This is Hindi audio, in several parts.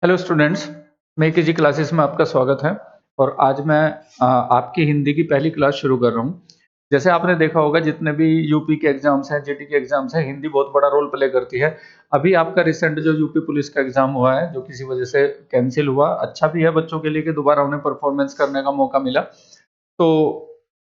हेलो स्टूडेंट्स, मैं केजी क्लासेस में आपका स्वागत है। और आज मैं आपकी हिंदी की पहली क्लास शुरू कर रहा हूँ। जैसे आपने देखा होगा, जितने भी यूपी के एग्जाम्स हैं, जीटी के एग्जाम्स हैं, हिंदी बहुत बड़ा रोल प्ले करती है। अभी आपका रिसेंट जो यूपी पुलिस का एग्जाम हुआ है, जो किसी वजह से कैंसिल हुआ, अच्छा भी है बच्चों के लिए कि दोबारा उन्हें परफॉर्मेंस करने का मौका मिला। तो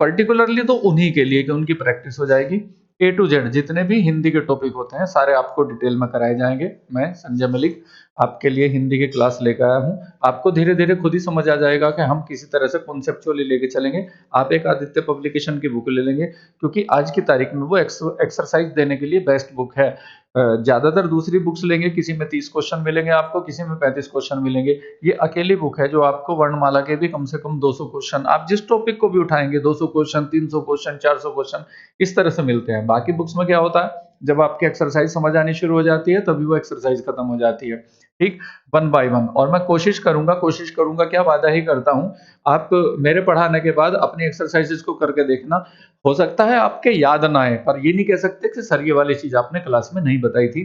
पर्टिकुलरली तो उन्हीं के लिए कि उनकी प्रैक्टिस हो जाएगी। ए टू जेड जितने भी हिंदी के टॉपिक होते हैं सारे आपको डिटेल में कराए जाएंगे। मैं संजय मलिक आपके लिए हिंदी की क्लास लेकर आया हूँ। आपको धीरे धीरे खुद ही समझ आ जाएगा कि हम किसी तरह से कॉन्सेप्चुअली लेके चलेंगे। आप एक आदित्य पब्लिकेशन की बुक ले लेंगे, क्योंकि आज की तारीख में वो एक्सरसाइज देने के लिए बेस्ट बुक है। ज्यादातर दूसरी बुक्स लेंगे, किसी में 30 क्वेश्चन मिलेंगे आपको, किसी में 35 क्वेश्चन मिलेंगे। ये अकेली बुक है जो आपको वर्णमाला के भी कम से कम 200 क्वेश्चन, आप जिस टॉपिक को भी उठाएंगे, 200 क्वेश्चन, 300 क्वेश्चन, 400 क्वेश्चन, इस तरह से मिलते हैं। बाकी बुक्स में क्या होता है, जब आपकी एक्सरसाइज समझ आनी शुरू हो जाती है तभी वो एक्सरसाइज खत्म हो जाती है। ठीक, वन बाय वन। और मैं कोशिश करूंगा क्या, वादा ही करता हूँ, आप मेरे पढ़ाने के बाद अपनी एक्सरसाइजेस को करके देखना। हो सकता है आपके याद ना आए, पर ये नहीं कह सकते कि सर ये वाली चीज आपने क्लास में नहीं बताई थी।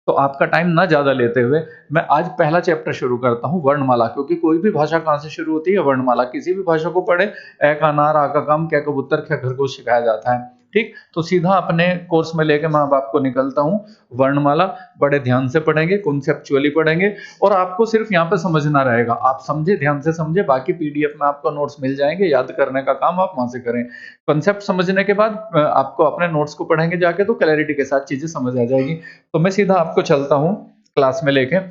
तो आपका टाइम ना ज्यादा लेते हुए मैं आज पहला चैप्टर शुरू करता हूँ, वर्णमाला। क्योंकि कोई भी भाषा कहाँ से शुरू होती है, वर्णमाला। किसी भी भाषा को पढ़े, ए का अनार, आ का काम, कै कबूतर, ख खरगोश सिखाया जाता है। ठीक, तो सीधा अपने कोर्स में लेके मैं अब आपको निकलता हूँ। वर्णमाला बड़े ध्यान से पढ़ेंगे, कॉन्सेप्चुअली पढ़ेंगे। और आपको सिर्फ यहाँ पे समझना रहेगा, आप समझे, ध्यान से समझे। बाकी पीडीएफ में आपको नोट्स मिल जाएंगे, याद करने का काम आप वहां से करें। कंसेप्ट समझने के बाद आपको अपने नोट्स को पढ़ेंगे जाके, तो क्लैरिटी के साथ चीजें समझ आ जाएगी। तो मैं सीधा आपको चलता हूँ क्लास में लेके।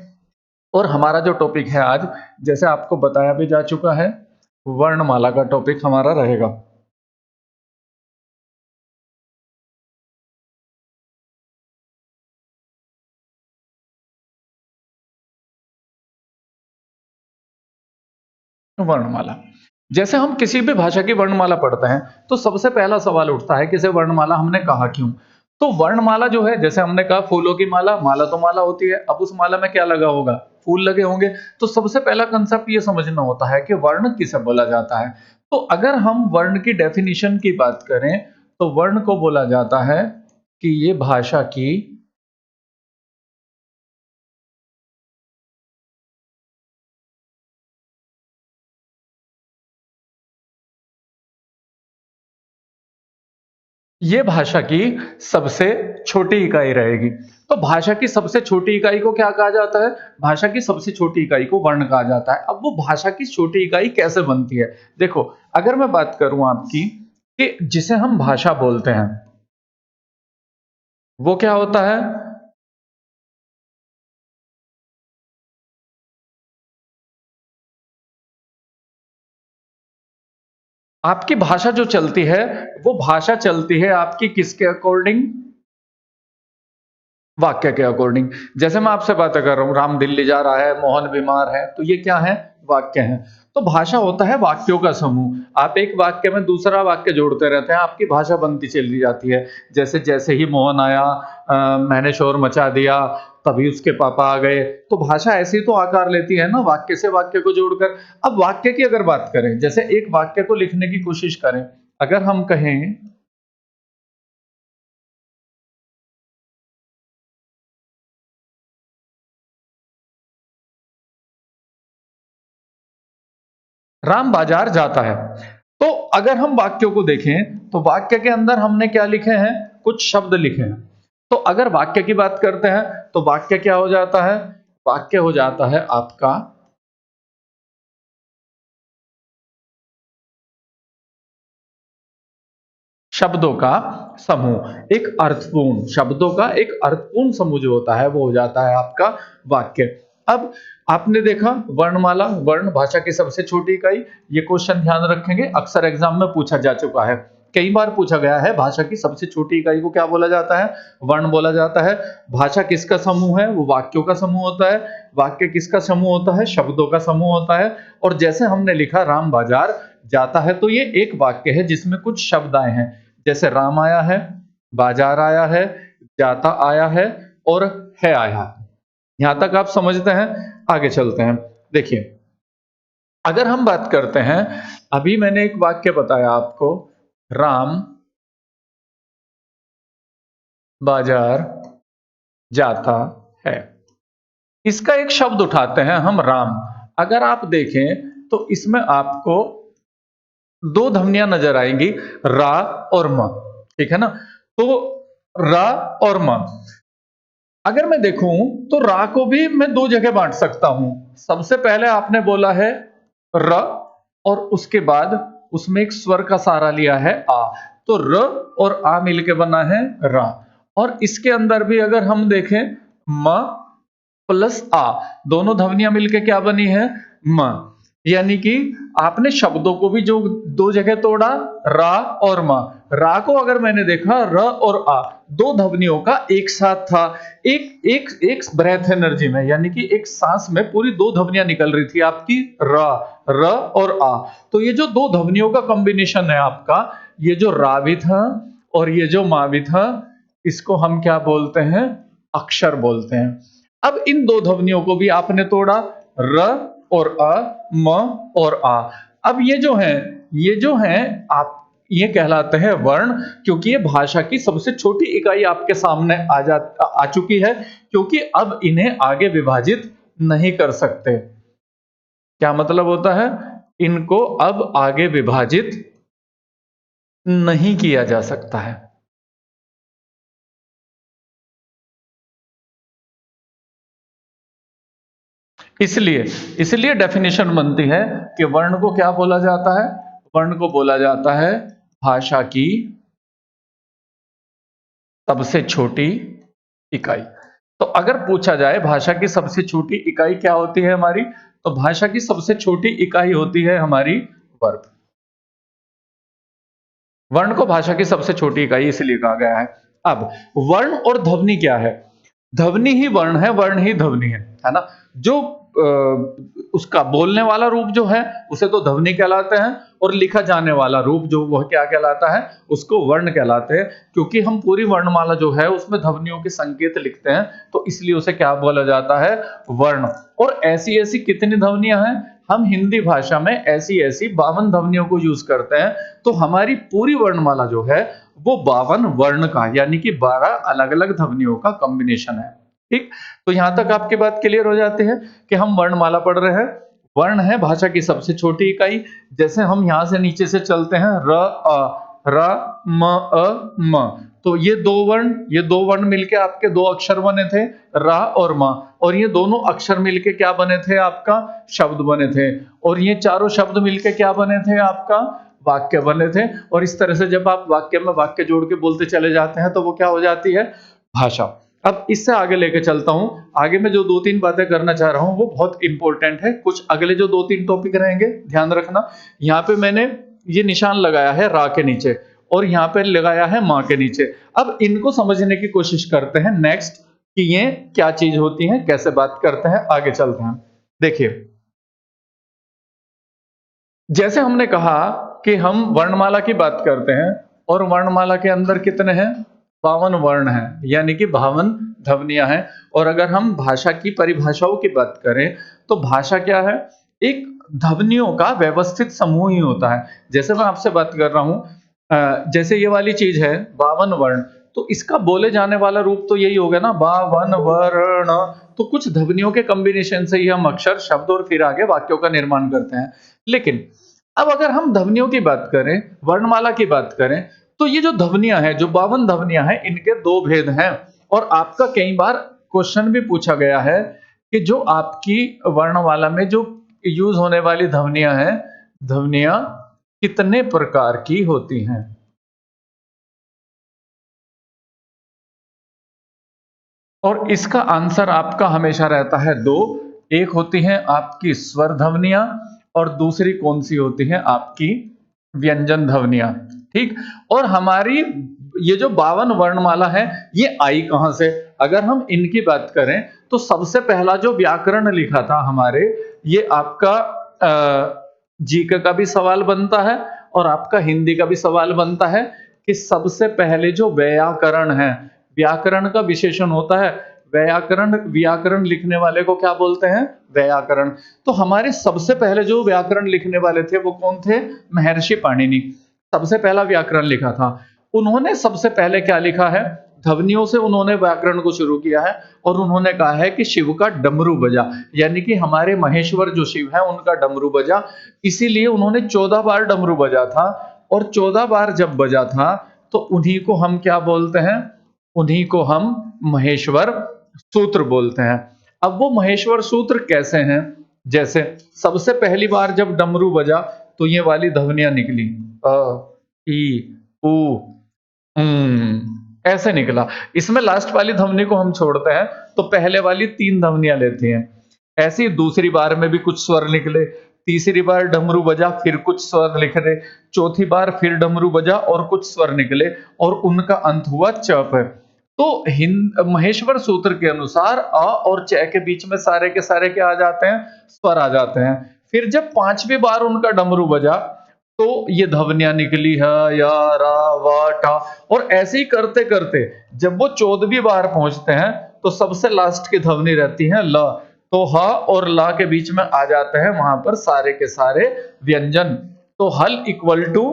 और हमारा जो टॉपिक है आज, जैसे आपको बताया भी जा चुका है, वर्णमाला का टॉपिक हमारा रहेगा। वर्णमाला। जैसे हम किसी भी भाषा की वर्णमाला पढ़ते हैं, तो सबसे पहला सवाल उठता है कि इसे वर्णमाला हमने कहा क्यों। तो वर्णमाला जो है, जैसे हमने कहा फूलों की माला, माला तो माला होती है, अब उस माला में क्या लगा होगा, फूल लगे होंगे। तो सबसे पहला कंसेप्ट ये समझना होता है कि वर्ण किसे बोला जाता है। तो अगर हम वर्ण की डेफिनेशन की बात करें, तो वर्ण को बोला जाता है कि ये भाषा की, ये भाषा की सबसे छोटी इकाई रहेगी। तो भाषा की सबसे छोटी इकाई को क्या कहा जाता है, भाषा की सबसे छोटी इकाई को वर्ण कहा जाता है। अब वो भाषा की छोटी इकाई कैसे बनती है, देखो। अगर मैं बात करूं आपकी, कि जिसे हम भाषा बोलते हैं, वो क्या होता है। आपकी भाषा जो चलती है, वो भाषा चलती है आपकी किसके अकॉर्डिंग, वाक्य के अकॉर्डिंग। जैसे मैं आपसे बातें कर रहा हूँ, राम दिल्ली जा रहा है, मोहन बीमार है, तो ये क्या है, वाक्य है। तो भाषा होता है वाक्यों का समूह। आप एक वाक्य में दूसरा वाक्य जोड़ते रहते हैं, आपकी भाषा बनती चली जाती है। जैसे जैसे ही मोहन आया, मैंने शोर मचा दिया, तभी उसके पापा आ गए। तो भाषा ऐसी तो आकार लेती है ना, वाक्य से वाक्य को जोड़कर। अब वाक्य की अगर बात करें, जैसे एक वाक्य को लिखने की कोशिश करें, अगर हम कहें, राम बाजार जाता है। तो अगर हम वाक्यों को देखें, तो वाक्य के अंदर हमने क्या लिखे हैं, कुछ शब्द लिखे हैं। तो अगर वाक्य की बात करते हैं, तो वाक्य क्या हो जाता है, वाक्य हो जाता है आपका शब्दों का समूह। एक अर्थपूर्ण शब्दों का एक अर्थपूर्ण समूह जो होता है, वो हो जाता है आपका वाक्य। अब आपने देखा, वर्णमाला, वर्ण भाषा की सबसे छोटी इकाई। ये क्वेश्चन ध्यान रखेंगे, अक्सर एग्जाम में पूछा जा चुका है, कई बार पूछा गया है। भाषा की सबसे छोटी इकाई को क्या बोला जाता है, वर्ण बोला जाता है। भाषा किसका समूह है, वो वाक्यों का समूह होता है। वाक्य किसका समूह होता है, शब्दों का समूह होता है। और जैसे हमने लिखा, राम बाजार जाता है, तो ये एक वाक्य है जिसमें कुछ शब्द आए हैं। जैसे राम आया है, बाजार आया है, जाता आया है, और है आया है। यहां तक आप समझते हैं। आगे चलते हैं। देखिए, अगर हम बात करते हैं, अभी मैंने एक वाक्य बताया आपको, राम बाजार जाता है। इसका एक शब्द उठाते हैं हम राम। अगर आप देखें तो इसमें आपको दो ध्वनियां नजर आएंगी, रा और म। ठीक है ना? तो रा और म, अगर मैं देखूं तो रा को भी मैं दो जगह बांट सकता हूं। सबसे पहले आपने बोला है र, और उसके बाद उसमें एक स्वर का सहारा लिया है आ, तो र और आ मिलके बना है रा। और इसके अंदर भी अगर हम देखें म प्लस आ, दोनों ध्वनियां मिलके क्या बनी है? म। यानी कि आपने शब्दों को भी जो दो जगह तोड़ा, रा और म। रा को अगर मैंने देखा र और आ, दो ध्वनियों का एक साथ था, एक एक एक ब्रेथ एनर्जी में, यानी कि एक सांस में पूरी दो ध्वनियां निकल रही थी आपकी, रा, र और आ। तो ये जो दो ध्वनियों का कॉम्बिनेशन है आपका, ये जो रा भी था और ये जो मा भी था, इसको हम क्या बोलते हैं? अक्षर बोलते हैं। अब इन दो ध्वनियों को भी आपने तोड़ा, र और अ, म और आ। अब ये जो है आप, ये कहलाते हैं वर्ण, क्योंकि ये भाषा की सबसे छोटी इकाई आपके सामने आ चुकी है, क्योंकि अब इन्हें आगे विभाजित नहीं कर सकते। क्या मतलब होता है? इनको अब आगे विभाजित नहीं किया जा सकता है। इसलिए इसलिए डेफिनेशन बनती है कि वर्ण को क्या बोला जाता है? वर्ण को बोला जाता है भाषा की सबसे छोटी इकाई। तो अगर पूछा जाए भाषा की सबसे छोटी इकाई क्या होती है हमारी, तो भाषा की सबसे छोटी इकाई होती है हमारी वर्ग। वर्ण को भाषा की सबसे छोटी इकाई इसलिए कहा गया है। अब वर्ण और ध्वनि क्या है? ध्वनि ही वर्ण है, वर्ण ही ध्वनि है ना? जो उसका बोलने वाला रूप जो है उसे तो ध्वनि कहलाते हैं, और लिखा जाने वाला रूप जो वह क्या कहलाता है? उसको वर्ण कहलाते हैं। क्योंकि हम पूरी वर्णमाला जो है उसमें ध्वनियों के संकेत लिखते हैं, तो इसलिए उसे क्या बोला जाता है? वर्ण। और ऐसी ऐसी कितनी ध्वनियां हैं? हम हिंदी भाषा में ऐसी ऐसी 52 ध्वनियों को यूज करते हैं। तो हमारी पूरी वर्णमाला जो है वो 52 वर्ण का, यानी कि 12 अलग अलग ध्वनियों का कॉम्बिनेशन है। ठीक, तो यहां तक आपकी बात क्लियर हो जाती है कि हम वर्णमाला पढ़ रहे हैं। वर्ण है भाषा की सबसे छोटी इकाई। जैसे हम यहां से नीचे से चलते हैं, र अ, र म अ म, तो ये दो वर्ण मिलके आपके दो अक्षर बने थे, रा और म। और ये दोनों अक्षर मिलके क्या बने थे? आपका शब्द बने थे। और ये चारों शब्द मिलके क्या बने थे? आपका वाक्य बने थे। और इस तरह से जब आप वाक्य में वाक्य जोड़ के बोलते चले जाते हैं तो वो क्या हो जाती है? भाषा। अब इससे आगे लेके चलता हूं। आगे मैं जो दो तीन बातें करना चाह रहा हूं वो बहुत इंपॉर्टेंट है। कुछ अगले जो दो तीन टॉपिक रहेंगे ध्यान रखना। यहाँ पे मैंने ये निशान लगाया है रा के नीचे, और यहाँ पे लगाया है माँ के नीचे। अब इनको समझने की कोशिश करते हैं नेक्स्ट, कि ये क्या चीज होती है, कैसे बात करते हैं। आगे चलते हैं। देखिए, जैसे हमने कहा कि हम वर्णमाला की बात करते हैं, और वर्णमाला के अंदर कितने हैं? 52 वर्ण हैं, यानी कि 52 ध्वनियां हैं। और अगर हम भाषा की परिभाषाओं की बात करें तो भाषा क्या है? एक ध्वनियों का व्यवस्थित समूह ही होता है। जैसे मैं आपसे बात कर रहा हूं, जैसे ये वाली चीज है 52 वर्ण, तो इसका बोले जाने वाला रूप तो यही होगा ना, 52 वर्ण। तो कुछ ध्वनियों के कॉम्बिनेशन से ही हम अक्षर, शब्द और फिर आगे वाक्यों का निर्माण करते हैं। लेकिन अब अगर हम ध्वनियों की बात करें, वर्णमाला की बात करें, तो ये जो ध्वनियां हैं, जो 52 ध्वनियां हैं, इनके दो भेद हैं। और आपका कई बार क्वेश्चन भी पूछा गया है कि जो आपकी वर्णमाला में जो यूज होने वाली ध्वनियां हैं, ध्वनियां कितने प्रकार की होती हैं? और इसका आंसर आपका हमेशा रहता है दो। एक होती है आपकी स्वर ध्वनियां, और दूसरी कौन सी होती है? आपकी व्यंजन ध्वनियां। ठीक, और हमारी ये जो 52 वर्णमाला है, ये आई कहां से? अगर हम इनकी बात करें तो सबसे पहला जो व्याकरण लिखा था हमारे, ये आपका जीके का भी सवाल बनता है और आपका हिंदी का भी सवाल बनता है कि सबसे पहले जो व्याकरण है, व्याकरण का विशेषण होता है व्याकरण। व्याकरण लिखने वाले को क्या बोलते हैं? व्याकरण। तो हमारे सबसे पहले जो व्याकरण लिखने वाले थे वो कौन थे? महर्षि पाणिनि। सबसे पहला व्याकरण लिखा था उन्होंने। सबसे पहले क्या लिखा है? ध्वनियों से उन्होंने व्याकरण को शुरू किया है और उन्होंने कहा है कि शिव का डमरू बजा, यानी कि हमारे महेश्वर जो शिव है उनका डमरू बजा। इसीलिए उन्होंने 14 बार डमरू बजा था और 14 बार जब बजा था तो उन्हीं को हम क्या बोलते हैं, उन्हीं को हम महेश्वर सूत्र बोलते हैं। अब वो महेश्वर सूत्र कैसे हैं, जैसे सबसे पहली बार जब डमरू बजा तो ये वाली ध्वनियां निकली, अ ई उ ऐसे निकला। इसमें लास्ट वाली ध्वनि को हम छोड़ते हैं तो पहले वाली 3 ध्वनियां लेती हैं। ऐसे ही दूसरी बार में भी कुछ स्वर निकले, तीसरी बार डमरू बजा फिर कुछ स्वर निकले, चौथी बार फिर डमरू बजा और कुछ स्वर निकले और उनका अंत हुआ च पे। तो महेश्वर सूत्र के अनुसार अ और च के बीच में सारे के सारे क्या आ जाते हैं, स्वर आ जाते हैं। फिर जब 5वीं बार उनका डमरू बजा तो ये ध्वनियां निकली है, या रा वा टा, और ऐसे ही करते करते जब वो 14वीं बार पहुंचते हैं तो सबसे लास्ट की ध्वनि रहती है ल। तो ह और ला के बीच में आ जाते हैं वहां पर सारे के सारे व्यंजन। तो हल इक्वल टू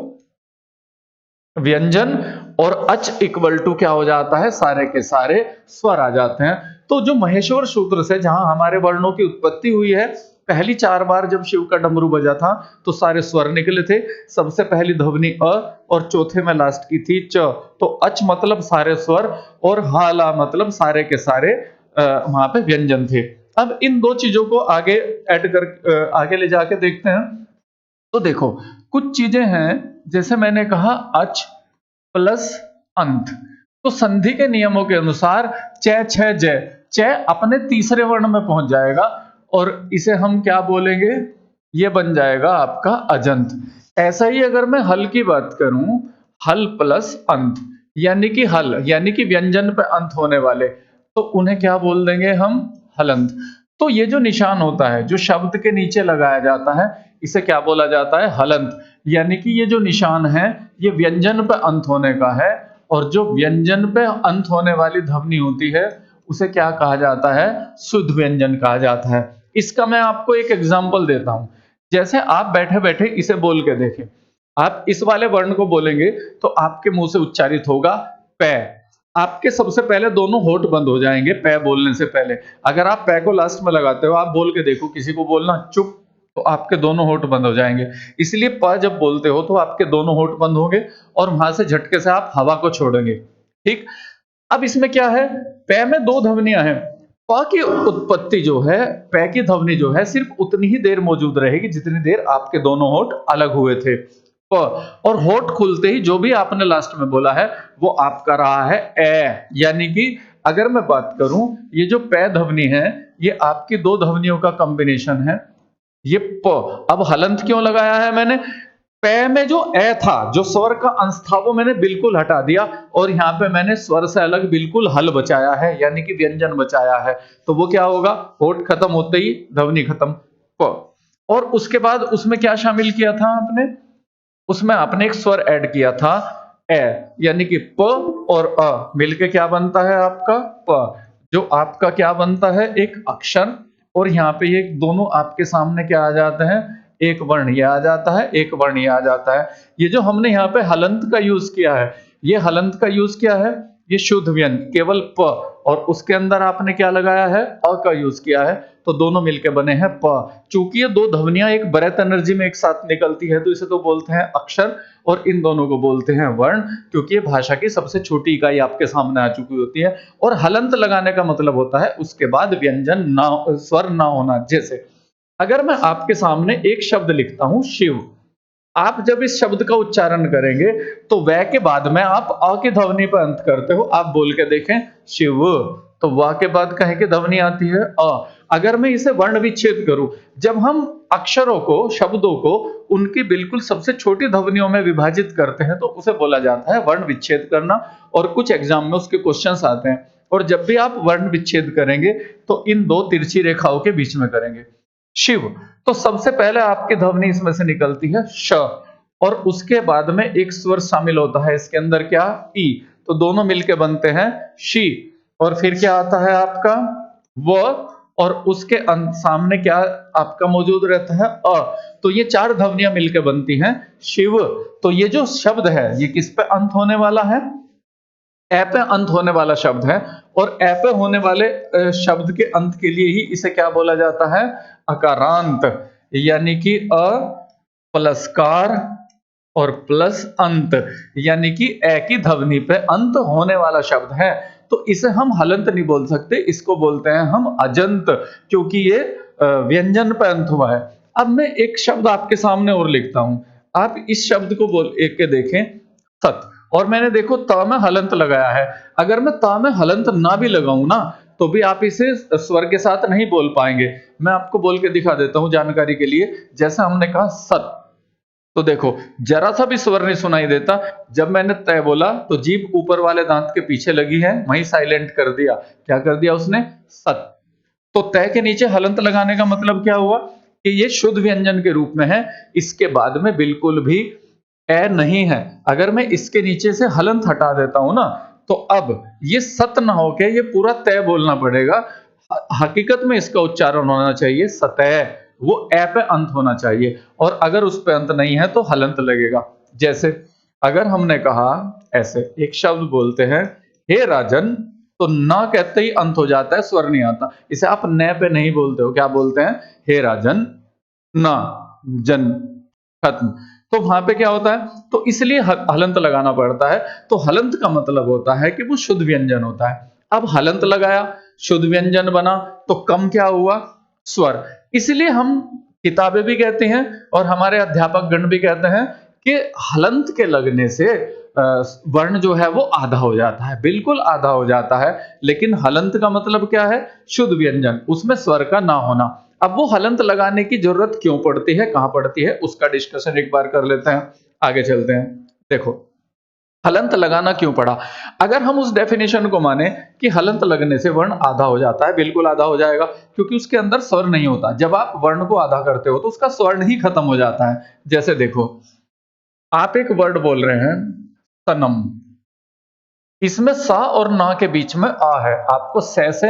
व्यंजन और अच इक्वल टू क्या हो जाता है, सारे के सारे स्वर आ जाते हैं। तो जो महेश्वर सूत्र से जहां हमारे वर्णों की उत्पत्ति हुई है, पहली 4 बार जब शिव का डमरू बजा था तो सारे स्वर निकले थे। सबसे पहली ध्वनि अ और चौथे में लास्ट की थी च। तो अच मतलब सारे स्वर और हाला मतलब सारे के सारे वहां पे व्यंजन थे। अब इन दो चीजों को आगे ऐड कर आगे ले जाके देखते हैं। तो देखो कुछ चीजें हैं, जैसे मैंने कहा अच प्लस अंत, तो संधि के नियमों के अनुसार च छ जय, च अपने तीसरे वर्ण में पहुंच जाएगा और इसे हम क्या बोलेंगे, ये बन जाएगा आपका अजंत। ऐसा ही अगर मैं हल की बात करूं, हल प्लस अंत यानी कि हल यानी कि व्यंजन पे अंत होने वाले, तो उन्हें क्या बोल देंगे हम, हलंत। तो ये जो निशान होता है जो शब्द के नीचे लगाया जाता है इसे क्या बोला जाता है, हलंत। यानी कि ये जो निशान है ये व्यंजन पे अंत होने का है और जो व्यंजन पे अंत होने वाली ध्वनि होती है उसे क्या कहा जाता है, शुद्ध व्यंजन कहा जाता है। इसका मैं आपको एक एग्जांपल देता हूं। जैसे आप बैठे बैठे इसे बोल के देखें, आप इस वाले वर्ण को बोलेंगे तो आपके मुंह से उच्चारित होगा पै। आपके सबसे पहले दोनों होठ बंद हो जाएंगे पै बोलने से पहले। अगर आप पै को लास्ट में लगाते हो, आप बोल के देखो किसी को बोलना चुप, तो आपके दोनों होठ बंद हो जाएंगे। इसलिए प जब बोलते हो तो आपके दोनों होठ बंद होंगे और वहां से झटके से आप हवा को छोड़ेंगे। ठीक। अब इसमें क्या है, पै में 2 ध्वनियां हैं। प की उत्पत्ति जो है, पै की ध्वनि जो है सिर्फ उतनी ही देर मौजूद रहेगी जितनी देर आपके दोनों होठ अलग हुए थे। प, और होठ खुलते ही जो भी आपने लास्ट में बोला है वो आपका रहा है ए। यानी कि अगर मैं बात करूं, ये जो पै ध्वनि है ये आपकी 2 ध्वनियों का कॉम्बिनेशन है, ये प। अब हलंत क्यों लगाया है मैंने, पै में जो ए था, जो स्वर का अंश था वो मैंने बिल्कुल हटा दिया और यहाँ पे मैंने स्वर से अलग बिल्कुल हल बचाया है यानी कि व्यंजन बचाया है। तो वो क्या होगा, होठ खत्म होते ही ध्वनि खत्म, प। और उसके बाद उसमें क्या शामिल किया था आपने, उसमें आपने एक स्वर ऐड किया था ए, यानी कि प और अ मिलके क्या बनता है आपका प, जो आपका क्या बनता है, एक अक्षर। और यहाँ पे ये दोनों आपके सामने क्या आ जाते हैं, एक वर्ण ये आ जाता है, एक वर्ण ये आ जाता है। ये जो हमने यहाँ पे हलंत का यूज किया है, ये हलंत का यूज किया है, ये शुद्ध व्यंजन केवल प, और उसके अंदर आपने क्या लगाया है, अ का यूज किया है, तो दोनों मिलके बने हैं प। चूंकि ये 2 ध्वनियां एक ब्रेथ एनर्जी में एक साथ निकलती है तो इसे तो बोलते हैं अक्षर और इन दोनों को बोलते हैं वर्ण, क्योंकि ये भाषा की सबसे छोटी इकाई आपके सामने आ चुकी होती है। और हलंत लगाने का मतलब होता है उसके बाद व्यंजन ना, स्वर ना होना। जैसे अगर मैं आपके सामने एक शब्द लिखता हूं शिव, आप जब इस शब्द का उच्चारण करेंगे तो वह के बाद में आप अ की ध्वनि पर अंत करते हो। आप बोल के देखें शिव, तो वाह के बाद कहे की ध्वनि आती है अ। अगर मैं इसे वर्ण विच्छेद करूं, जब हम अक्षरों को, शब्दों को उनकी बिल्कुल सबसे छोटी ध्वनियों में विभाजित करते हैं तो उसे बोला जाता है वर्ण विच्छेद करना। और कुछ एग्जाम में उसके क्वेश्चंस आते हैं। और जब भी आप वर्ण विच्छेद करेंगे तो इन 2 तिरछी रेखाओं के बीच में करेंगे। शिव, तो सबसे पहले आपकी ध्वनि इसमें से निकलती है श, और उसके बाद में एक स्वर शामिल होता है इसके अंदर, क्या, ई। तो दोनों मिलके बनते हैं शी। और फिर क्या आता है आपका व, और उसके सामने क्या आपका मौजूद रहता है अ। तो ये 4 ध्वनियां मिलके बनती हैं शिव। तो ये जो शब्द है ये किस पे अंत होने वाला है, ए पे अंत होने वाला शब्द है और ए पे होने वाले शब्द के अंत के लिए ही इसे क्या बोला जाता है? अकारांत। यानी कि अ प्लस कार और प्लस अंत, यानी कि ए की ध्वनि पे अंत होने वाला शब्द है, तो इसे हम हलंत नहीं बोल सकते, इसको बोलते हैं हम अजंत, क्योंकि ये व्यंजन पे अंत हुआ है। अब मैं एक शब्द आपके सामने और लिखता हूं, आप इस शब्द को बोल एक के देखें, सत, और मैंने देखो त में हलंत लगाया है। अगर मैं त में हलंत ना भी लगाऊं ना, तो भी आप इसे स्वर के साथ नहीं बोल पाएंगे। मैं आपको बोल के दिखा देता हूं जानकारी के लिए। जैसे हमने कहा सत, तो देखो जरा सा भी स्वर नहीं सुनाई देता। जब मैंने तय बोला तो जीभ ऊपर वाले दांत के पीछे लगी है, वहीं साइलेंट कर दिया। क्या कर दिया उसने? सत। तो तय के नीचे हलंत लगाने का मतलब क्या हुआ कि ये शुद्ध व्यंजन के रूप में है, इसके बाद में बिल्कुल भी ए नहीं है। अगर मैं इसके नीचे से हलंत हटा देता हूं ना, तो अब ये सत ना होके ये पूरा तय बोलना पड़ेगा। हकीकत में इसका उच्चारण होना चाहिए सतह, वो ए पे अंत होना चाहिए, और अगर उस पे अंत नहीं है तो हलंत लगेगा। जैसे अगर हमने कहा ऐसे एक शब्द बोलते हैं, हे राजन, तो ना कहते ही अंत हो जाता है, स्वर नहीं आता। इसे आप न पे नहीं बोलते हो, क्या बोलते हैं? हे राजन, ना, जन, खत्म। तो वहां पे क्या होता है? तो इसलिए हलंत लगाना पड़ता है। तो हलंत का मतलब होता है कि वो शुद्ध व्यंजन होता है। अब हलंत लगाया, शुद्ध व्यंजन बना, तो कम क्या हुआ? स्वर। इसलिए हम किताबें भी कहते हैं और हमारे अध्यापक गण भी कहते हैं कि हलंत के लगने से वर्ण जो है वो आधा हो जाता है, बिल्कुल आधा हो जाता है। लेकिन हलंत का मतलब क्या है? शुद्ध व्यंजन, उसमें स्वर का ना होना। अब वो हलंत लगाने की जरूरत क्यों पड़ती है, कहां पड़ती है, उसका डिस्कशन एक बार कर लेते हैं। आगे चलते हैं। देखो हलंत लगाना क्यों पड़ा? अगर हम उस डेफिनेशन को माने कि हलंत लगने से वर्ण आधा हो जाता है, बिल्कुल आधा हो जाएगा, क्योंकि उसके अंदर स्वर नहीं होता। जब आप वर्ण को आधा करते हो तो उसका स्वर्ण ही खत्म हो जाता है। जैसे देखो, आप एक वर्ड बोल रहे हैं सनम, इसमें सा और ना के बीच में आ है। आपको से से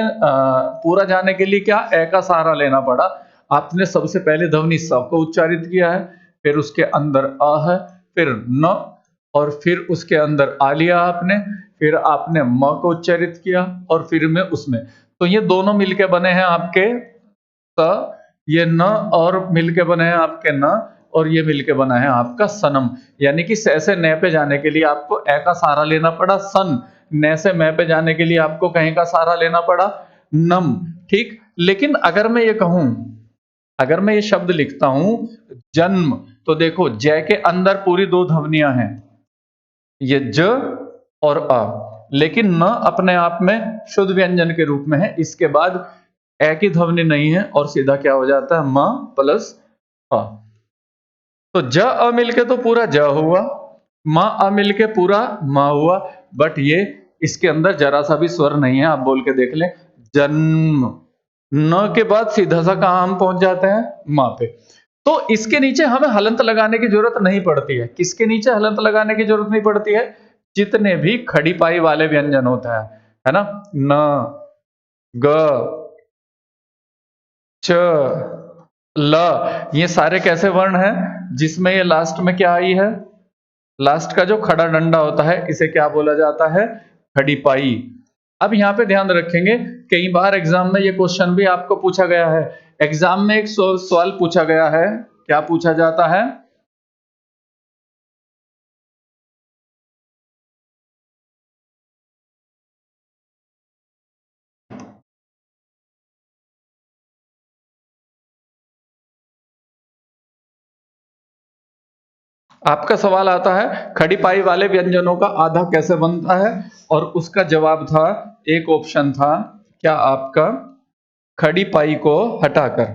पूरा जाने के लिए क्या ए का सहारा लेना पड़ा। आपने सबसे पहले ध्वनि स को उच्चारित किया है, फिर उसके अंदर आ है, फिर न, और फिर उसके अंदर आ लिया आपने, फिर आपने म को उच्चारित किया, और फिर में उसमें। तो ये दोनों मिलके बने हैं आपके स, ये न और मिलके बने हैं आपके न, और ये मिलके बना है आपका सनम। यानी कि से न पे जाने के लिए आपको ए का सहारा लेना पड़ा सन, न से मैं पे जाने के लिए आपको कहीं का सहारा लेना पड़ा नम। ठीक, लेकिन अगर मैं ये कहूं, अगर मैं ये शब्द लिखता हूं जन्म, तो देखो जय के अंदर पूरी दो ध्वनियां हैं, ये ज और अ, लेकिन न अपने आप में शुद्ध व्यंजन के रूप में है। इसके बाद ए की ध्वनि नहीं है और सीधा क्या हो जाता है? म प्लस अ। तो ज अ मिलके तो पूरा ज हुआ, म अ मिलके पूरा म हुआ, बट ये इसके अंदर जरा सा भी स्वर नहीं है। आप बोल के देख लें, जन्म, न के बाद सीधा सा कहां हम पहुंच जाते हैं? मां पे। तो इसके नीचे हमें हलंत लगाने की जरूरत नहीं पड़ती है। किसके नीचे हलंत लगाने की जरूरत नहीं पड़ती है? जितने भी खड़ी पाई वाले व्यंजन होते हैं, है ना, न, ग, च, ल, ये सारे कैसे वर्ण हैं जिसमें ये लास्ट में क्या आई है? लास्ट का जो खड़ा डंडा होता है, इसे क्या बोला जाता है? खड़ी पाई। अब यहाँ पे ध्यान रखेंगे, कई बार एग्जाम में ये क्वेश्चन भी आपको पूछा गया है। एग्जाम में एक सवाल पूछा गया है, क्या पूछा जाता है? आपका सवाल आता है खड़ी पाई वाले व्यंजनों का आधा कैसे बनता है, और उसका जवाब था, एक ऑप्शन था क्या आपका, खड़ी पाई को हटाकर।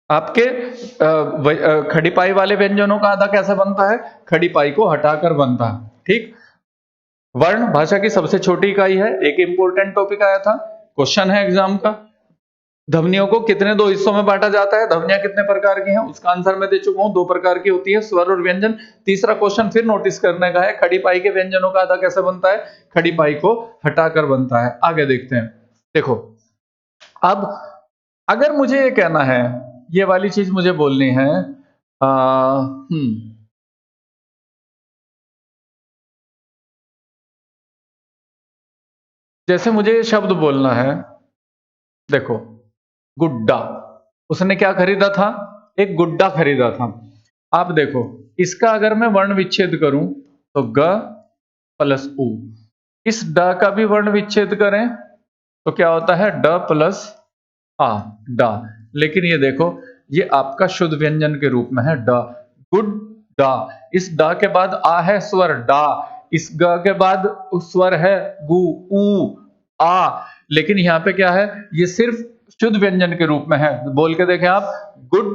आपके खड़ी पाई वाले व्यंजनों का आधा कैसे बनता है? खड़ी पाई को हटाकर बनता है। ठीक, वर्ण भाषा की सबसे छोटी इकाई है। एक इंपॉर्टेंट टॉपिक आया था, क्वेश्चन है एग्जाम का, ध्वनियों को कितने दो हिस्सों में बांटा जाता है, ध्वनियां कितने प्रकार की हैं? उसका आंसर मैं दे चुका हूं, दो प्रकार की होती है, स्वर और व्यंजन। तीसरा क्वेश्चन फिर नोटिस करने का है, खड़ी पाई के व्यंजनों का आधा कैसे बनता है? खड़ी पाई को हटाकर बनता है। आगे देखते हैं। देखो, अब अगर मुझे ये कहना है, ये वाली चीज मुझे बोलनी है, आ, हम्म जैसे मुझे ये शब्द बोलना है, देखो, गुड्डा। उसने क्या खरीदा था? एक गुड्डा खरीदा था। आप देखो, इसका अगर मैं वर्ण विच्छेद करूं तो ग प्लस उ, इस ड का भी वर्ण विच्छेद करें तो क्या होता है? ड प्लस आ, डा। लेकिन ये देखो, ये आपका शुद्ध व्यंजन के रूप में है, ड, गुड डा। इस डा के बाद आ है स्वर डा, इस ग के बाद स्वर है गु, उ, आ। लेकिन यहाँ पे क्या है? ये सिर्फ शुद्ध व्यंजन के रूप में है। बोल के देखें आप, गुड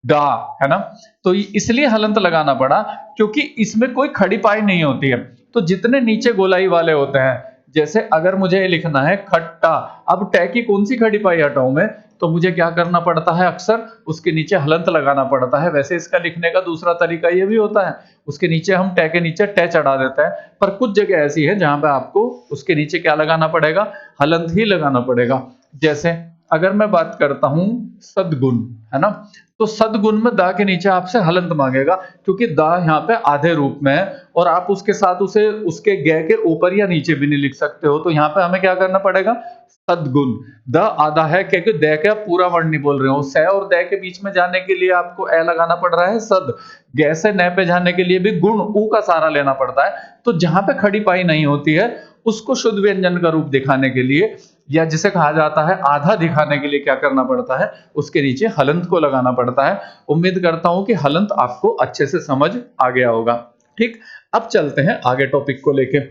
डा, है ना? तो इसलिए हलंत लगाना पड़ा, क्योंकि इसमें कोई खड़ी पाई नहीं होती है। तो जितने नीचे गोलाई वाले होते हैं, जैसे अगर मुझे ये लिखना है खट्टा, अब टै की कौन सी खड़ी पाई हटाऊं मैं? तो मुझे क्या करना पड़ता है? अक्सर उसके नीचे हलंत लगाना पड़ता है। वैसे इसका लिखने का दूसरा तरीका ये भी होता है, उसके नीचे हम टै के नीचे टै चढ़ा देते हैं। पर कुछ जगह ऐसी है जहां पे आपको उसके नीचे क्या लगाना पड़ेगा? हलंत ही लगाना पड़ेगा। जैसे अगर मैं बात करता हूं सद्गुण, है ना? तो सद्गुण में दा के नीचे आपसे हलंत मांगेगा, क्योंकि दा यहाँ पे आधे रूप में है और आप उसके साथ उसे उसके ग के ऊपर या नीचे भी नहीं लिख सकते हो। तो यहाँ पे हमें क्या करना पड़ेगा? सद्गुण। द आधा है, क्योंकि द का पूरा वर्ण नहीं बोल रहे हो, स और द के बीच में जाने के लिए आपको ए लगाना पड़ रहा है सद, ग से न पे जाने के लिए भी गुण ऊ का सहारा लेना पड़ता है। तो जहां पे खड़ी पाई नहीं होती है, उसको शुद्ध व्यंजन का रूप दिखाने के लिए, या जिसे कहा जाता है आधा दिखाने के लिए, क्या करना पड़ता है? उसके नीचे हलंत को लगाना पड़ता है। उम्मीद करता हूं कि हलंत आपको अच्छे से समझ आ गया होगा। ठीक, अब चलते हैं आगे टॉपिक को लेके।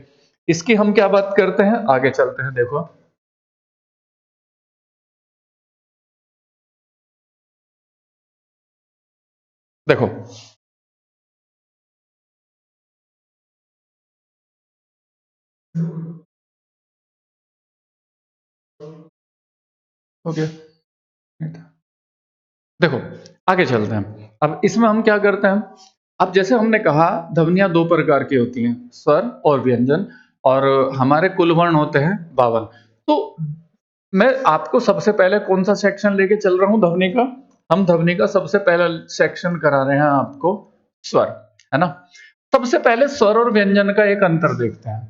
इसकी हम क्या बात करते हैं? आगे चलते हैं। देखो, देखो, ओके, देखो, आगे चलते हैं। अब इसमें हम क्या करते हैं? अब जैसे हमने कहा, ध्वनियां दो प्रकार की होती हैं, स्वर और व्यंजन, और हमारे कुल वर्ण होते हैं 52। तो मैं आपको सबसे पहले कौन सा सेक्शन लेके चल रहा हूं ध्वनि का? हम ध्वनि का सबसे पहला सेक्शन करा रहे हैं आपको स्वर, है ना? सबसे पहले स्वर और व्यंजन का एक अंतर देखते हैं।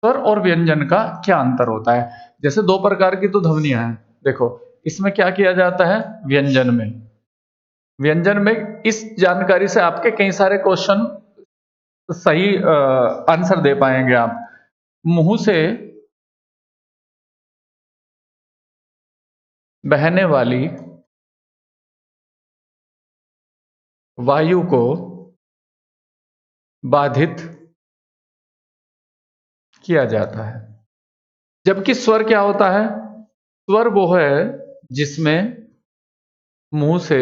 स्वर और व्यंजन का क्या अंतर होता है? जैसे दो प्रकार की तो ध्वनियां हैं। देखो, इसमें क्या किया जाता है? व्यंजन में इस जानकारी से आपके कई सारे क्वेश्चन सही आंसर दे पाएंगे आप। मुंह से बहने वाली वायु को बाधित किया जाता है। जबकि स्वर क्या होता है? स्वर वो है जिसमें मुंह से,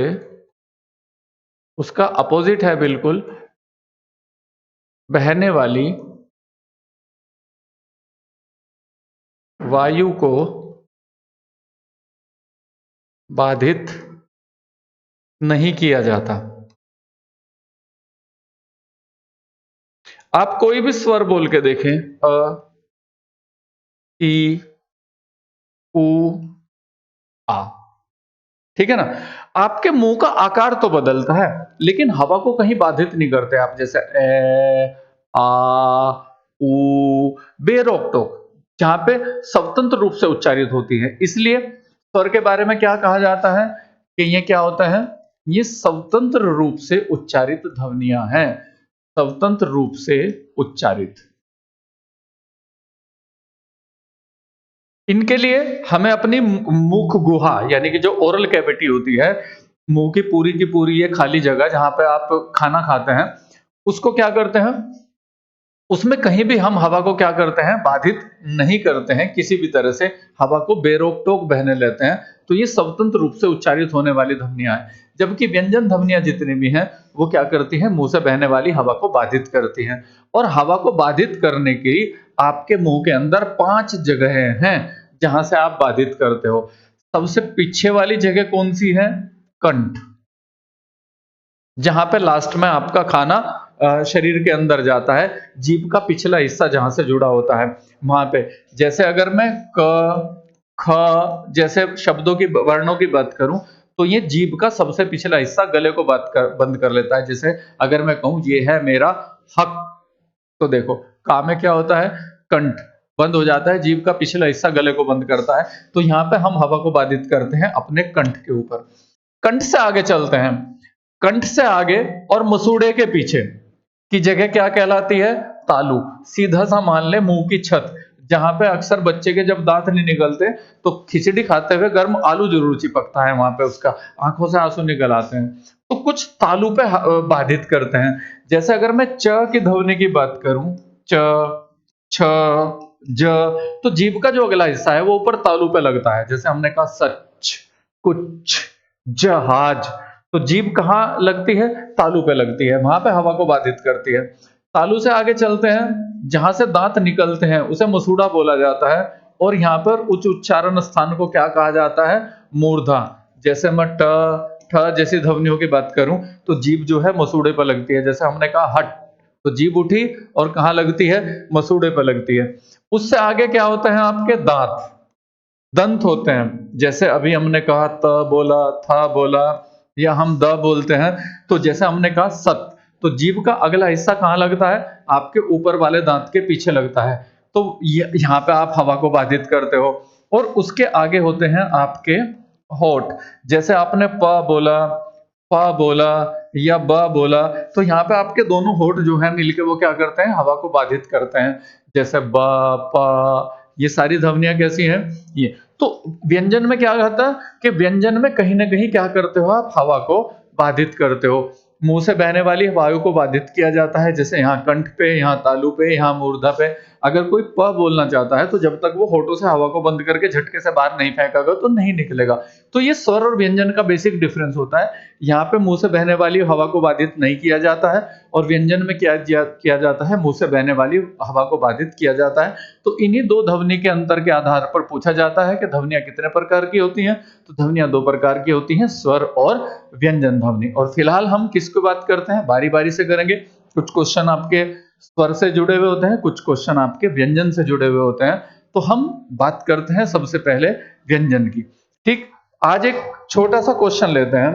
उसका अपोजिट है बिल्कुल, बहने वाली वायु को बाधित नहीं किया जाता। आप कोई भी स्वर बोल के देखें, अ, ई, उ, आ, ठीक है ना? आपके मुंह का आकार तो बदलता है, लेकिन हवा को कहीं बाधित नहीं करते आप। जैसे ए, आ, उ, बेरोक टोक, जहां पे स्वतंत्र रूप से उच्चारित होती है। इसलिए स्वर के बारे में क्या कहा जाता है कि ये क्या होता है? ये स्वतंत्र रूप से उच्चारित ध्वनियां हैं, स्वतंत्र रूप से उच्चारित। इनके लिए हमें अपनी मुख गुहा, यानी कि जो ओरल कैविटी होती है, मुंह की पूरी ये खाली जगह जहां पे आप खाना खाते हैं, उसको क्या करते हैं? उसमें कहीं भी हम हवा को क्या करते हैं? बाधित नहीं करते हैं किसी भी तरह से, हवा को बेरोक टोक बहने लेते हैं। तो ये स्वतंत्र रूप से उच्चारित होने वाली ध्वनियां हैं। जबकि व्यंजन ध्वनियां जितनी भी हैं, वो क्या करती हैं? मुंह से बहने वाली हवा को बाधित करती हैं। और हवा को बाधित करने की आपके मुंह के अंदर 5 जगहें हैं जहां से आप बाधित करते हो। सबसे पीछे वाली जगह कौन सी है? कंठ, जहां पे लास्ट में आपका खाना शरीर के अंदर जाता है, जीभ का पिछला हिस्सा जहां से जुड़ा होता है, वहां पे। जैसे अगर मैं क, ख जैसे शब्दों की, वर्णों की बात करूं, तो ये जीभ का सबसे पिछला हिस्सा गले को बंद कर लेता है। जैसे अगर मैं कहूँ ये है मेरा हक, तो देखो का में क्या होता है, कंठ बंद हो जाता है, जीभ का पिछला हिस्सा गले को बंद करता है। तो यहाँ पे हम हवा को बाधित करते हैं अपने कंठ के ऊपर। कंठ से आगे चलते हैं, कंठ से आगे और मसूड़े के पीछे की जगह क्या कहलाती है, तालू। सीधा सा मान ले मुंह की छत, जहां पे अक्सर बच्चे के जब दांत नहीं निकलते तो खिचड़ी खाते हुए गर्म आलू जरूर चिपकता है वहां पे, उसका आंखों से आंसू निकल आते हैं। तो कुछ तालू पे बाधित करते हैं। जैसे अगर मैं च की ध्वनि की बात करूं, च, छ, ज, तो जीभ का जो अगला हिस्सा है वो ऊपर तालू पे लगता है। जैसे हमने कहा सच, कुछ, जहाज, तो जीभ कहाँ लगती है, तालू पे लगती है, वहां पे हवा को बाधित करती है। तालू से आगे चलते हैं, जहां से दांत निकलते हैं उसे मसूड़ा बोला जाता है। और यहाँ पर उच्च उच्चारण स्थान को क्या कहा जाता है, मूर्धा। जैसे मैं ट, ठ जैसी ध्वनियों की बात करूं तो जीभ जो है मसूड़े पर लगती है। जैसे हमने कहा हट, तो जीभ उठी और कहाँ लगती है, मसूड़े पर लगती है। उससे आगे क्या होते हैं आपके दांत, दंत होते हैं। जैसे अभी हमने कहा त बोला, था बोला, या हम द बोलते हैं। तो जैसे हमने कहा सत, तो जीभ का अगला हिस्सा कहाँ लगता है, आपके ऊपर वाले दांत के पीछे लगता है। तो यहाँ पे आप हवा को बाधित करते हो। और उसके आगे होते हैं आपके होठ। जैसे आपने प बोला, फ बोला या ब बोला, तो यहाँ पे आपके दोनों होठ जो है मिलके वो क्या करते हैं, हवा को बाधित करते हैं। जैसे ब, प, ये सारी ध्वनियां कैसी हैं, ये। तो व्यंजन में क्या रहता है कि व्यंजन में कहीं ना कहीं क्या करते हो आप, हवा को बाधित करते हो। मुंह से बहने वाली वायु को बाधित किया जाता है, जैसे यहाँ कंठ पे, यहाँ तालू पे, यहाँ मूर्धा पे। अगर कोई प बोलना चाहता है तो जब तक वो होठों से हवा को बंद करके झटके से बाहर नहीं फेंकेगा तो नहीं निकलेगा। तो ये स्वर और व्यंजन का बेसिक डिफरेंस होता है। यहाँ पे मुंह से बहने वाली हवा को बाधित नहीं किया जाता है, और व्यंजन में क्या किया जाता है, मुंह से बहने वाली हवा को बाधित किया जाता है। तो इन्हीं दो ध्वनि के अंतर के आधार पर पूछा जाता है कि ध्वनियां कितने प्रकार की होती हैं। तो ध्वनियां दो प्रकार की होती हैं, स्वर और व्यंजन ध्वनि। और फिलहाल हम किसकी बात करते हैं, बारी बारी से करेंगे। कुछ क्वेश्चन आपके स्वर से जुड़े हुए होते हैं, कुछ क्वेश्चन आपके व्यंजन से जुड़े हुए होते हैं। तो हम बात करते हैं सबसे पहले व्यंजन की। ठीक, आज एक छोटा सा क्वेश्चन लेते हैं,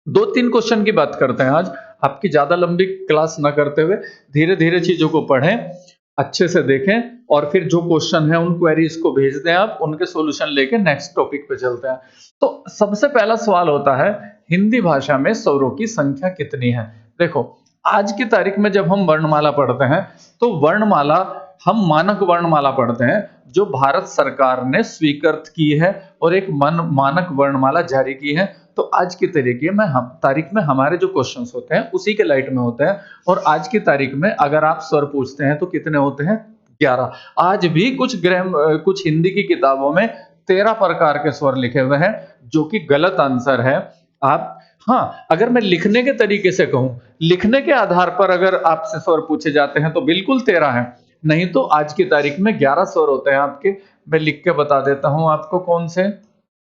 दो तीन क्वेश्चन की बात करते हैं आज। आपकी ज्यादा लंबी क्लास ना करते हुए धीरे धीरे चीजों को पढ़ें, अच्छे से देखें, और फिर जो क्वेश्चन है उन क्वेरीज को भेज दें आप, उनके सॉल्यूशन लेके नेक्स्ट टॉपिक पे चलते हैं। तो सबसे पहला सवाल होता है, हिंदी भाषा में स्वरों की संख्या कितनी है। देखो, आज की तारीख में जब हम वर्णमाला पढ़ते हैं तो वर्णमाला, हम मानक वर्णमाला पढ़ते हैं जो भारत सरकार ने स्वीकृत की है और एक मानक वर्णमाला जारी की है। तो आज की तारीख में हमारे जो क्वेश्चंस होते हैं उसी के लाइट में होते हैं। और आज की तारीख में अगर आप स्वर पूछते हैं तो कितने होते हैं, 11। आज भी कुछ हिंदी की किताबों में 13 प्रकार के स्वर लिखे हुए हैं, जो कि गलत आंसर है। आप, हाँ, अगर मैं लिखने के तरीके से कहूं, लिखने के आधार पर अगर आपसे स्वर पूछे जाते हैं तो बिल्कुल 13 है, नहीं तो आज की तारीख में 11 स्वर होते हैं आपके। मैं लिख के बता देता हूं आपको कौन से।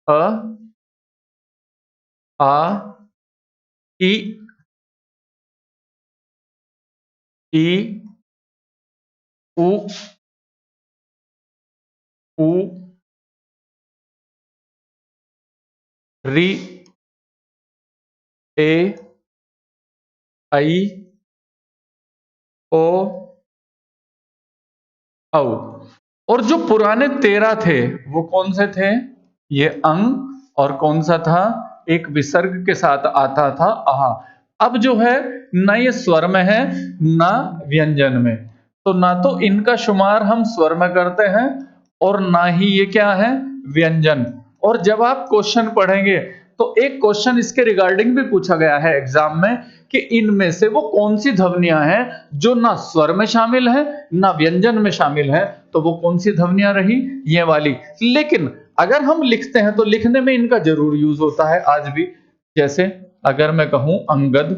अ, आ, ई, ई, उ, ऊ, री, ए, आई, ओ, औ। और जो पुराने 13 थे वो कौन से थे, ये अंग, और कौन सा था, एक विसर्ग के साथ आता था, आहा। अब जो है, ना ये स्वर में है ना व्यंजन में, तो ना तो इनका शुमार हम स्वर में करते हैं और ना ही ये क्या है, व्यंजन। और जब आप क्वेश्चन पढ़ेंगे तो एक क्वेश्चन इसके रिगार्डिंग भी पूछा गया है एग्जाम में कि इनमें से वो कौन सी ध्वनियां हैं जो ना स्वर में शामिल है ना व्यंजन में शामिल है। तो वो कौन सी ध्वनियां रही, ये वाली। लेकिन अगर हम लिखते हैं तो लिखने में इनका जरूर यूज होता है आज भी। जैसे अगर मैं कहूं अंगद,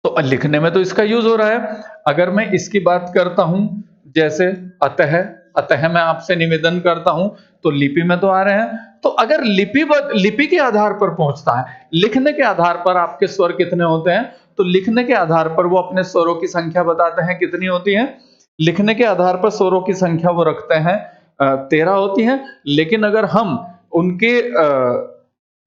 तो लिखने में तो इसका यूज हो रहा है। अगर मैं इसकी बात करता हूं, जैसे अतः, अतः मैं आपसे निवेदन करता हूं, तो लिपि में तो आ रहे हैं। तो अगर लिपि के आधार पर पहुंचता है, लिखने के आधार पर आपके स्वर कितने होते हैं, तो लिखने के आधार पर वो अपने स्वरों की संख्या बताते हैं कितनी होती है। लिखने के आधार पर स्वरों की संख्या वो रखते हैं 13 होती है। लेकिन अगर हम उनके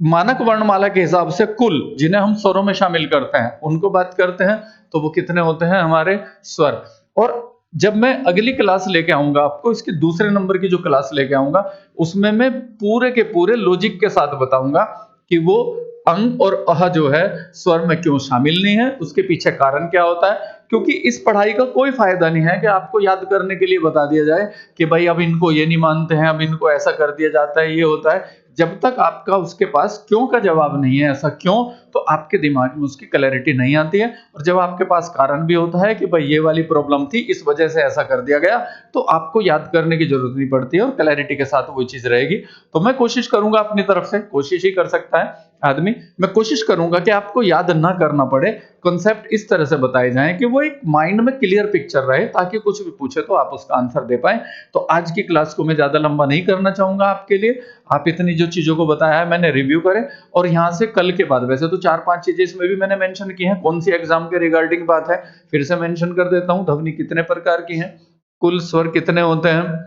मानक वर्णमाला के हिसाब से कुल जिन्हें हम स्वरों में शामिल करते हैं उनको बात करते हैं, तो वो कितने होते हैं हमारे स्वर। और जब मैं अगली क्लास लेके आऊंगा आपको, इसके दूसरे नंबर की जो क्लास लेके आऊंगा, उसमें मैं पूरे के पूरे लॉजिक के साथ बताऊंगा कि वो अंग और अह जो है स्वर में क्यों शामिल नहीं है, उसके पीछे कारण क्या होता है। क्योंकि इस पढ़ाई का कोई फायदा नहीं है कि आपको याद करने के लिए बता दिया जाए कि भाई अब इनको ये नहीं मानते हैं, अब इनको ऐसा कर दिया जाता है, ये होता है। जब तक आपका उसके पास क्यों का जवाब नहीं है, ऐसा क्यों, तो आपके दिमाग में उसकी क्लैरिटी नहीं आती है। और जब आपके पास कारण भी होता है कि भाई ये वाली प्रॉब्लम थी, इस वजह से ऐसा कर दिया गया, तो आपको याद करने की जरूरत नहीं पड़ती है और क्लैरिटी के साथ वो चीज रहेगी। तो मैं कोशिश करूंगा अपनी तरफ से, कोशिश ही कर सकता है आदमी, मैं कोशिश करूंगा कि आपको याद ना करना पड़े, कॉन्सेप्ट इस तरह से बताए जाएं कि वो एक माइंड में क्लियर पिक्चर रहे, ताकि कुछ भी पूछे तो आप उसका आंसर दे पाए। तो आज की क्लास को मैं ज्यादा लंबा नहीं करना चाहूंगा आपके लिए। आप इतनी जो चीजों को बताया है मैंने रिव्यू करें, और यहाँ से कल के बाद वैसे तो 4-5 चीजें इसमें भी मैंने मेंशन की हैं, कौन सी एग्जाम के रिगार्डिंग बात है फिर से मेंशन कर देता हूँ। ध्वनि कितने प्रकार की है, कुल स्वर कितने होते हैं,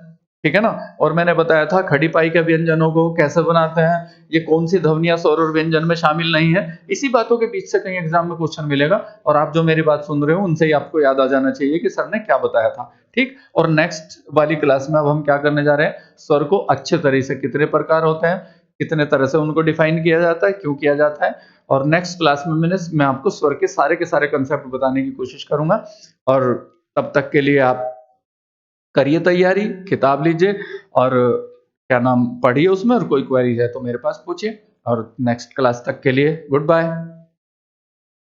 ठीक है ना। और मैंने बताया था खड़ी पाई के व्यंजनों को कैसे बनाते हैं, ये कौन सी ध्वनियां स्वर और व्यंजन में शामिल नहीं है। इसी बातों के बीच से कहीं एग्जाम में क्वेश्चन मिलेगा, और आप जो मेरी बात सुन रहे हो उनसे ही आपको याद आ जाना चाहिए कि सर ने क्या बताया था। ठीक, और नेक्स्ट वाली क्लास में अब हम क्या करने जा रहे हैं, स्वर को अच्छे तरह से कितने प्रकार होते हैं, कितने तरह से उनको डिफाइन किया जाता है, क्यों किया जाता है। और नेक्स्ट क्लास में मैं आपको स्वर के सारे कंसेप्ट बताने की कोशिश करूंगा। और तब तक के लिए आप करिए तैयारी, किताब लीजिए और क्या नाम पढ़िए उसमें, और कोई क्वेरीज है तो मेरे पास पूछिए। और नेक्स्ट क्लास तक के लिए गुड बाय।